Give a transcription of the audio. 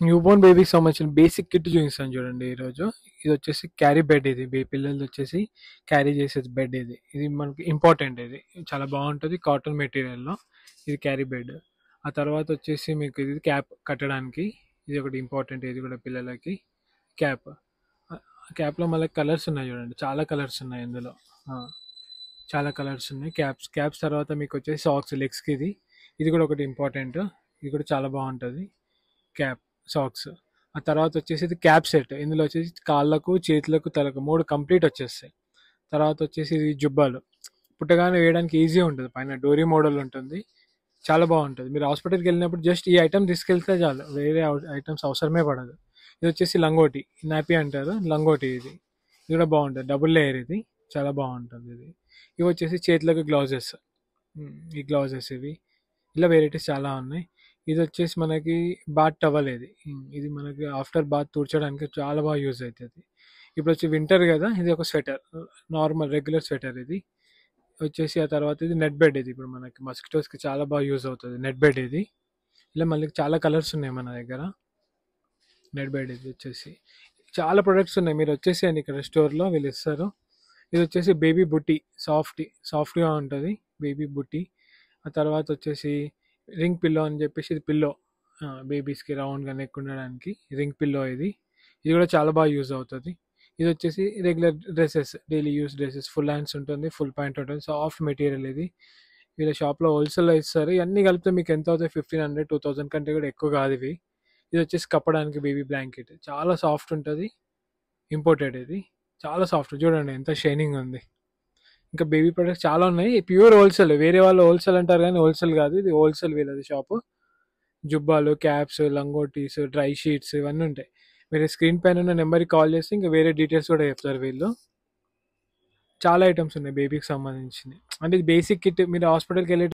New Born బేబీకి సంబంధించిన basic kit చూపిస్తాను చూడండి ఈరోజు. ఇది వచ్చేసి క్యారీ బెడ్. ఇది పిల్లలు వచ్చేసి క్యారీ చేసేది బెడ్. ఇది మనకి ఇంపార్టెంట్. ఇది చాలా బాగుంటుంది, కాటన్ మెటీరియల్లో. ఇది క్యారీ బెడ్. ఆ తర్వాత వచ్చేసి మీకు ఇది క్యాప్ కట్టడానికి. ఇది ఒకటి ఇంపార్టెంట్. ఇది కూడా పిల్లలకి క్యాప్. క్యాప్లో మళ్ళీ కలర్స్ ఉన్నాయి చూడండి, చాలా కలర్స్ ఉన్నాయి ఇందులో. ఆ, చాలా కలర్స్ ఉన్నాయి. క్యాప్స్ తర్వాత మీకు వచ్చేసి సాక్స్ లెగ్స్కి. ఇది కూడా ఒకటి ఇంపార్టెంట్. ఇది కూడా చాలా బాగుంటుంది క్యాప్, సాక్స్. ఆ తర్వాత వచ్చేసి ఇది క్యాప్ సెట్. ఇందులో వచ్చేసి కాళ్ళకు, చేతులకు, తలకు మూడు కంప్లీట్ వచ్చేస్తాయి. తర్వాత వచ్చేసి ఇది జుబ్బాలు. పుట్టగానే వేయడానికి ఈజీ ఉంటుంది, పైన డోరీ మోడల్ ఉంటుంది, చాలా బాగుంటుంది. మీరు హాస్పిటల్కి వెళ్ళినప్పుడు జస్ట్ ఈ ఐటమ్ తీసుకెళ్తే చాలు, వేరే ఐటమ్స్ అవసరమే పడదు. ఇది వచ్చేసి లంగోటి, నాపీ అంటారు, లంగోటి. ఇది కూడా బాగుంటుంది, డబుల్ లేయర్. ఇది చాలా బాగుంటుంది. ఇవి వచ్చేసి చేతులకు గ్లౌజెస్. ఈ గ్లౌజెస్ ఇలా వెరైటీస్ చాలా ఉన్నాయి. ఇది వచ్చేసి మనకి బాత్ టవల్. ఇది మనకి ఆఫ్టర్ బాత్ తుడచడానికి చాలా బాగా యూజ్ అవుతుంది. ఇప్పుడు వచ్చి వింటర్ కదా, ఇది ఒక స్వెటర్, నార్మల్ రెగ్యులర్ స్వెటర్. ఇది వచ్చేసి ఆ తర్వాత ఇది నెట్ బెడ్. ఇది ఇప్పుడు మనకి మస్కిటోస్కి చాలా బాగా యూజ్ అవుతుంది నెట్ బెడ్. ఇలా మళ్ళీ చాలా కలర్స్ ఉన్నాయి మన దగ్గర. నెట్ బెడ్ ఇది వచ్చేసి చాలా ప్రొడక్ట్స్ ఉన్నాయి. మీరు వచ్చేసి అని ఇక్కడ స్టోర్లో వీళ్ళు ఇస్తారు. ఇది వచ్చేసి బేబీ బుట్టి, సాఫ్ట్గా ఉంటుంది బేబీ బుట్టి. ఆ తర్వాత వచ్చేసి రింగ్ పిల్లో అని చెప్పేసి, ఇది పిల్లో బేబీస్కి రౌండ్గా నెక్ ఉండడానికి రింగ్ పిల్లో. ఇది కూడా చాలా బాగా యూజ్ అవుతుంది. ఇది వచ్చేసి regular dresses, daily use dresses, full hands ఉంటుంది, ఫుల్ ప్యాంట్ ఉంటుంది, సాఫ్ట్ మెటీరియల్. వీళ్ళ షాప్లో హోల్సేల్లో ఇస్తారు. ఇవన్నీ కలిపితే మీకు ఎంత అవుతాయి, 1500 2000 కంటే కూడా ఎక్కువ కాదు ఇది వచ్చేసి కప్పడానికి బేబీ బ్లాంకెట్, చాలా సాఫ్ట్ ఉంటుంది, ఇంపోర్టెడ్. చాలా సాఫ్ట్, చూడండి ఎంత షైనింగ్ ఉంది. ఇంకా బేబీ ప్రొడక్ట్స్ చాలా ఉన్నాయి. Pure wholesale. వేరే వాళ్ళు హోల్సేల్ అంటారు కానీ హోల్సేల్ కాదు, ఇది హోల్సేల్ వీళ్ళది షాపు. జుబ్బాలు, క్యాప్స్, లంగోటీస్, డ్రై షీట్స్ ఇవన్నీ ఉంటాయి. మీరు స్క్రీన్ పైన ఉన్న నెంబర్కి కాల్ చేస్తే ఇంకా వేరే డీటెయిల్స్ కూడా చెప్తారు వీళ్ళు. చాలా ఐటమ్స్ ఉన్నాయి బేబీకి సంబంధించినవి. అంటే ఇది బేసిక్ కిట్. మీరు హాస్పిటల్కి వెళ్ళే